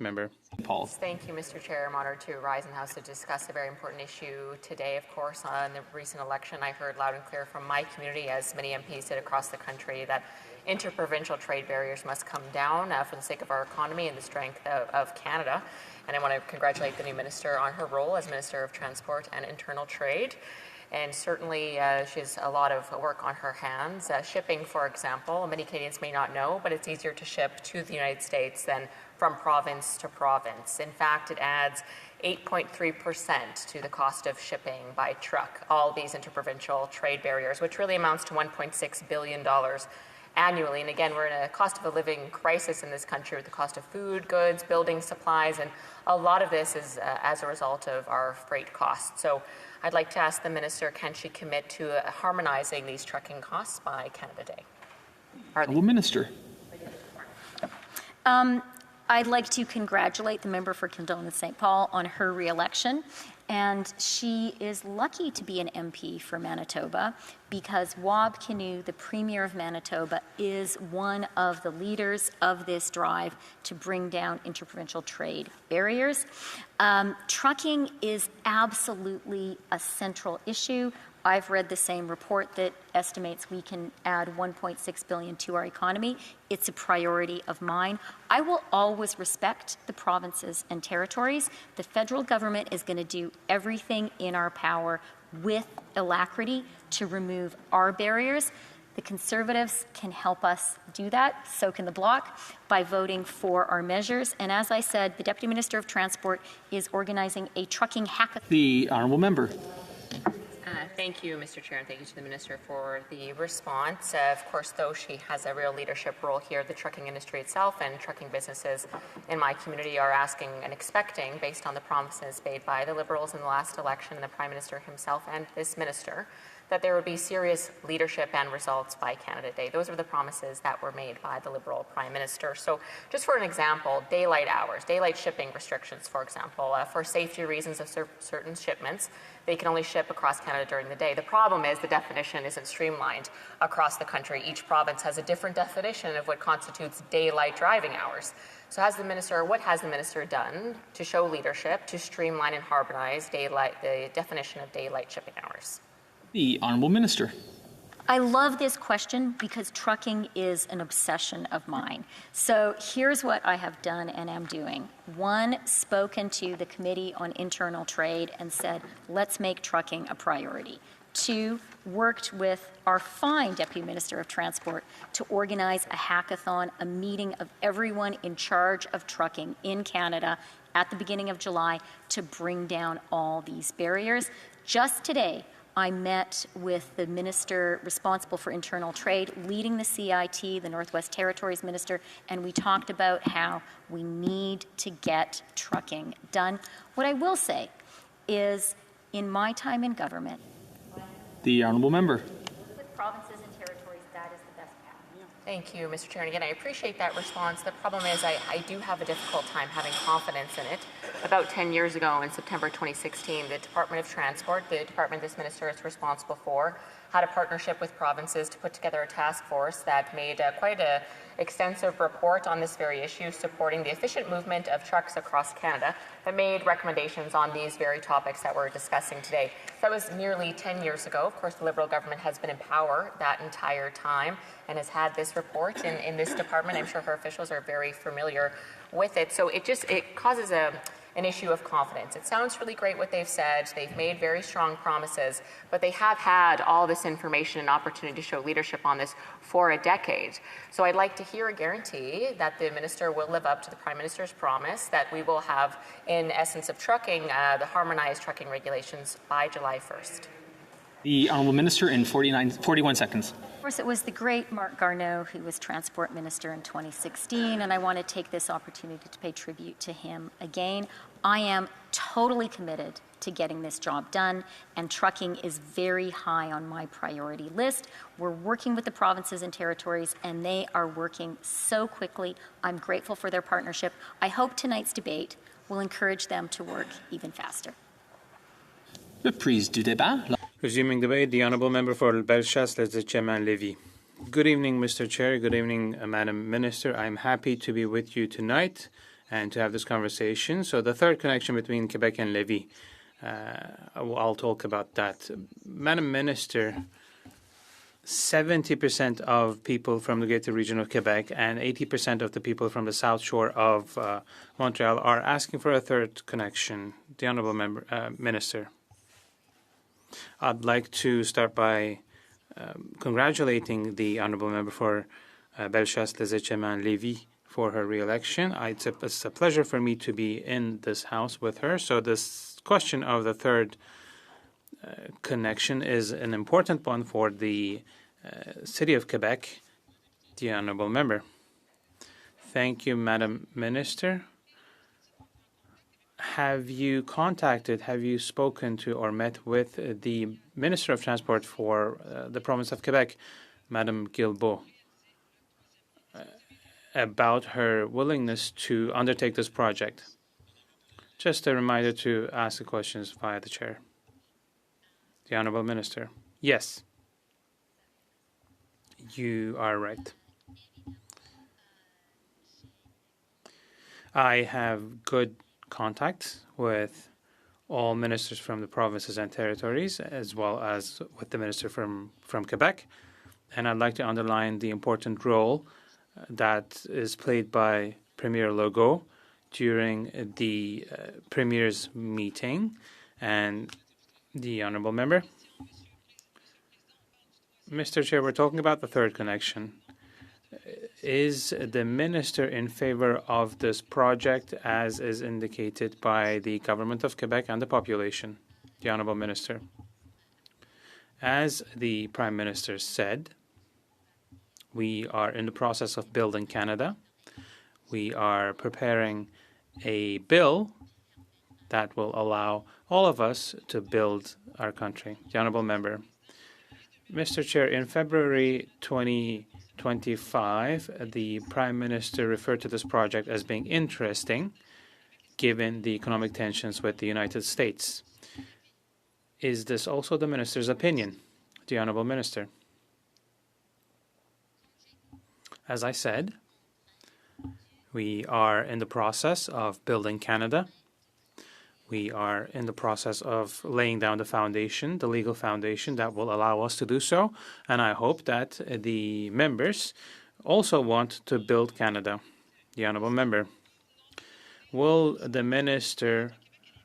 Member. Paul. Thank you, Mr. Chair. I'm honored to rise in the House to discuss a very important issue today. Of course, on the recent election, I heard loud and clear from my community, as many MPs did across the country, that interprovincial trade barriers must come down for the sake of our economy and the strength of Canada. And I want to congratulate the new minister on her role as Minister of Transport and Internal Trade. And certainly she has a lot of work on her hands. Shipping, for example, many Canadians may not know, but it's easier to ship to the United States than from province to province. In fact, it adds 8.3% to the cost of shipping by truck, all these interprovincial trade barriers, which really amounts to $1.6 billion annually. And again, we're in a cost of a living crisis in this country with the cost of food, goods, building supplies, and a lot of this is as a result of our freight costs. So I'd like to ask the minister, can she commit to harmonizing these trucking costs by Canada Day? Well, Minister. I'd like to congratulate the member for Kildonan St. Paul on her re-election. And she is lucky to be an MP for Manitoba because Wab Kinew, the Premier of Manitoba, is one of the leaders of this drive to bring down interprovincial trade barriers. Trucking is absolutely a central issue. I've read the same report that estimates we can add $1.6 billion to our economy. It's a priority of mine. I will always respect the provinces and territories. The federal government is going to do everything in our power with alacrity to remove our barriers. The Conservatives can help us do that, so can the Bloc, by voting for our measures. And as I said, the Deputy Minister of Transport is organizing a trucking hackathon. The honourable member. Thank you, Mr. Chair, and thank you to the Minister for the response. Of course, though she has a real leadership role here, the trucking industry itself and trucking businesses in my community are asking and expecting, based on the promises made by the Liberals in the last election and the Prime Minister himself and this Minister, that there would be serious leadership and results by Canada Day. Those were the promises that were made by the Liberal Prime Minister. So just for an example, daylight hours, daylight shipping restrictions, for example, for safety reasons of certain shipments, they can only ship across Canada during the day. The problem is the definition isn't streamlined across the country. Each province has a different definition of what constitutes daylight driving hours. So what has the minister done to show leadership to streamline and harmonize the definition of daylight shipping hours? The honourable minister. I love this question because trucking is an obsession of mine. So here's what I have done and am doing. One, spoken to the Committee on Internal Trade and said, let's make trucking a priority. Two, worked with our fine Deputy Minister of Transport to organize a hackathon, a meeting of everyone in charge of trucking in Canada at the beginning of July to bring down all these barriers. Just today, I met with the minister responsible for internal trade, leading the CIT, the Northwest Territories minister, and we talked about how we need to get trucking done. What I will say is, in my time in government, the honourable member. With provinces and territories, that is the best path. Thank you, Mr. Chair. And again, I appreciate that response. The problem is I do have a difficult time having confidence in it. About 10 years ago, in September 2016, the Department of Transport, the department this minister is responsible for, had a partnership with provinces to put together a task force that made quite an extensive report on this very issue, supporting the efficient movement of trucks across Canada, that made recommendations on these very topics that we're discussing today. That was nearly 10 years ago. Of course, the Liberal government has been in power that entire time and has had this report in this department. I'm sure her officials are very familiar with it. So it causes an issue of confidence. It sounds really great what they've said. They've made very strong promises, but they have had all this information and opportunity to show leadership on this for a decade. So I'd like to hear a guarantee that the minister will live up to the Prime Minister's promise that we will have, in essence of trucking, the harmonized trucking regulations by July 1st. The honourable minister in 41 seconds. Of course, it was the great Marc Garneau who was Transport Minister in 2016, and I want to take this opportunity to pay tribute to him again. I am totally committed to getting this job done, and trucking is very high on my priority list. We're working with the provinces and territories, and they are working so quickly. I'm grateful for their partnership. I hope tonight's debate will encourage them to work even faster. Reprise du débat. Resuming debate, the honourable member for Bellechasse, Lévis. Good evening, Mr. Chair. Good evening, Madam Minister. I'm happy to be with you tonight and to have this conversation. So the third connection between Quebec and Lévis, I'll talk about that. Madam Minister, 70% of people from the Greater Region of Quebec and 80% of the people from the South Shore of Montreal are asking for a third connection. The Honourable Minister. I'd like to start by congratulating the Honourable Member for Bellechasse-les-Etchemins-Lévis for her re-election. It's a pleasure for me to be in this House with her. So this question of the third connection is an important one for the City of Quebec. The Honourable Member. Thank you, Madam Minister. Have you spoken to or met with the Minister of Transport for the province of Quebec, Madam Guilbeault, about her willingness to undertake this project? Just a reminder to ask the questions via the chair. The Honourable Minister. Yes, you are right. I have good contact with all ministers from the provinces and territories, as well as with the minister from Quebec. And I'd like to underline the important role that is played by Premier Legault during the Premier's meeting. And the Honourable Member. Mr. Chair, we're talking about the third connection. Is the Minister in favor of this project as is indicated by the Government of Quebec and the population? The Honourable Minister. As the Prime Minister said, we are in the process of building Canada. We are preparing a bill that will allow all of us to build our country. The Honourable Member. Mr. Chair, in February 2025, the Prime Minister referred to this project as being interesting, given the economic tensions with the United States. Is this also the Minister's opinion? The Honourable Minister. As I said, we are in the process of building Canada. We are in the process of laying down the foundation, the legal foundation that will allow us to do so. And I hope that the members also want to build Canada. The Honourable Member. Will the Minister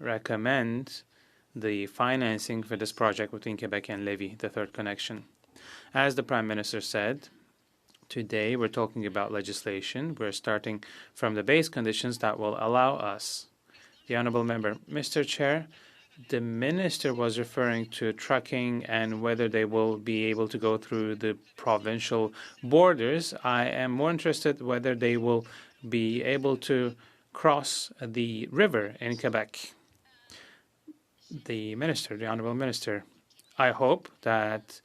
recommend the financing for this project between Quebec and Lévis, the third connection? As the Prime Minister said, today we're talking about legislation. We're starting from the base conditions that will allow us. The Honourable Member. Mr. Chair, the Minister was referring to trucking and whether they will be able to go through the provincial borders. I am more interested whether they will be able to cross the river in Quebec. The Minister, the Honourable Minister. I hope that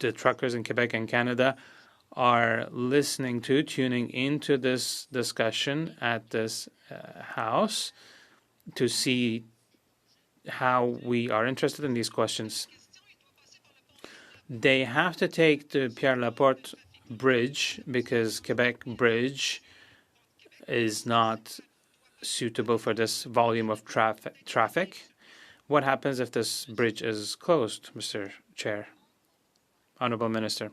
the truckers in Quebec and Canada are tuning into this discussion at this House to see how we are interested in these questions. They have to take the Pierre Laporte Bridge because Quebec Bridge is not suitable for this volume of traffic. What happens if this bridge is closed, Mr. Chair? Honourable Minister.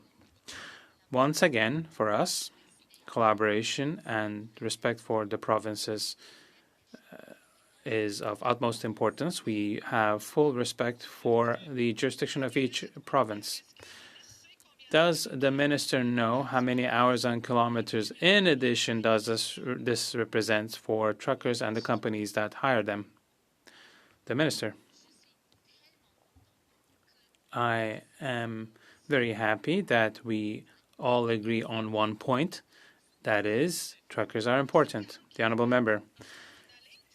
Once again, for us, collaboration and respect for the provinces is of utmost importance. We have full respect for the jurisdiction of each province. Does the Minister know how many hours and kilometers in addition does this represent for truckers and the companies that hire them? The Minister. I am very happy that we all agree on one point. That is, truckers are important. The Honourable Member.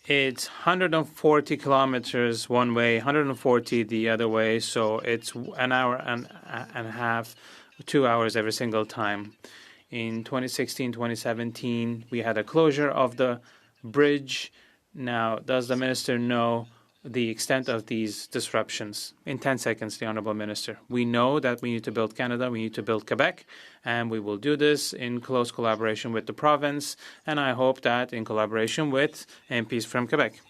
It's 140 kilometers one way, 140 the other way, so it's an hour and a half, 2 hours every single time. In 2016, 2017, we had a closure of the bridge. Now, does the Minister know the extent of these disruptions. In 10 seconds, the Honourable Minister. We know that we need to build Canada, we need to build Quebec, and we will do this in close collaboration with the province, and I hope that in collaboration with MPs from Quebec.